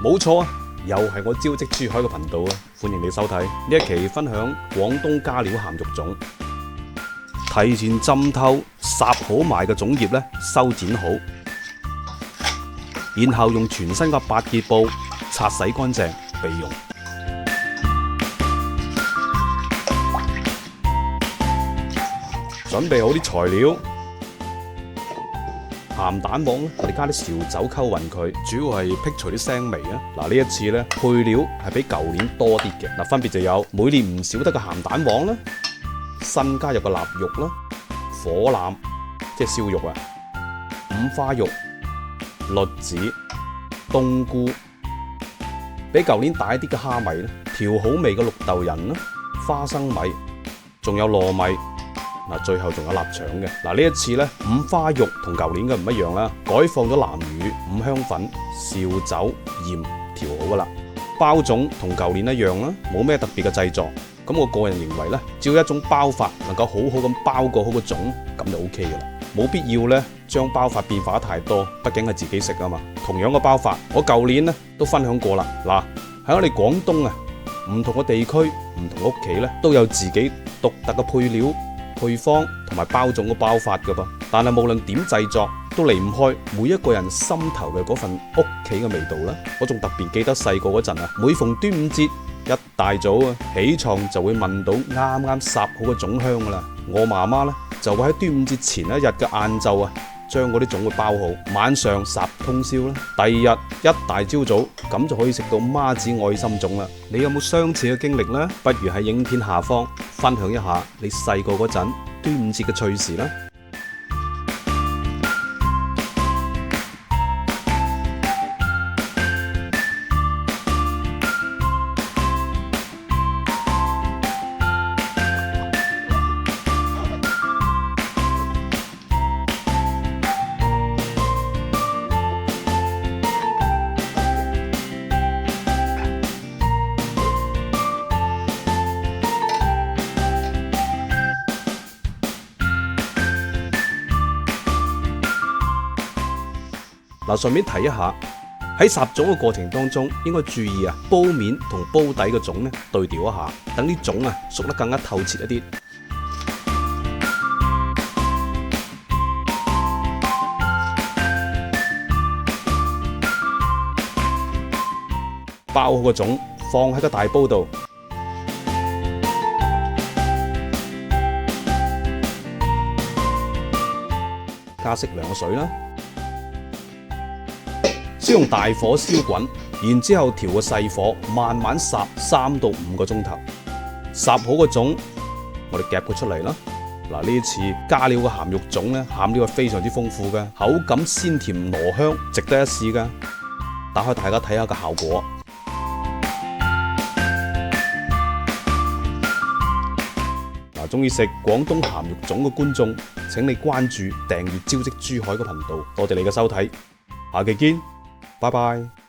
冇錯啊，又係我招積珠海嘅頻道啊！歡迎你收睇呢一期分享廣東加料鹹肉粽。提前浸透、烚好埋嘅粽葉咧，修剪好，然後用全新嘅百潔布擦洗乾淨備用。準備好啲材料。鹹蛋黃咧，我哋加啲紹酒溝勻佢，主要係辟除啲腥味啊。嗱，呢一次咧配料係比舊年多啲嘅。嗱，分別就有每年唔少得嘅鹹蛋黃啦，新加入嘅臘肉啦，火腩即係燒肉啊，五花肉、栗子、冬菇，比舊年大一啲嘅蝦米咧，調好味嘅綠豆仁啦，花生米，仲有糯米。嗱，最後仲有臘腸嘅。嗱，呢一次咧，五花肉同舊年嘅唔一樣啦，改放咗南乳、五香粉、紹酒、鹽調好噶啦。包粽同舊年一樣啦，冇咩特別嘅製作。咁我個人認為咧，只要一種包法能夠好好咁包過好個粽，咁就 OK 噶啦。冇必要咧將包法變化得太多，畢竟係自己食啊嘛。同樣嘅包法，我舊年咧都分享過啦。嗱，喺我哋廣東啊，唔同嘅地區、唔同屋企咧，都有自己獨特嘅配料、配方同埋包粽嘅包法噶噃，但係無論點製作，都離唔開每一個人心頭嘅嗰份屋企嘅味道啦。我仲特別記得細個嗰陣啊，每逢端午節一大早啊，起床就會聞到啱啱烚好嘅粽香噶啦。我媽媽咧就會喺端午節前一日嘅晏晝啊，將嗰啲粽會包好，晚上烚通宵啦。第二日一大朝早咁就可以食到媽子愛心粽啦。你有冇相似嘅經歷呢？不如喺影片下方分享一下你細個嗰陣端午節嘅趣事啦。嗱，順便提一下，喺烚粽嘅過程當中，應該注意啊，煲面同煲底嘅粽咧對調一下，等啲粽啊熟得更加透徹一啲。包好個粽，放喺個大煲度，加適量嘅水啦。先用大火燒滾，然之後調個細火，慢慢烚3到5個鐘頭。烚好個粽，我哋夾佢出嚟啦。嗱，呢次加料嘅鹹肉粽咧，餡料係非常之豐富嘅，口感鮮甜糯香，值得一試噶。打開大家睇下個效果。嗱，中意食廣東鹹肉粽嘅觀眾，請你關注訂閱招積珠海嘅頻道。多謝你嘅收睇，下期見。拜拜。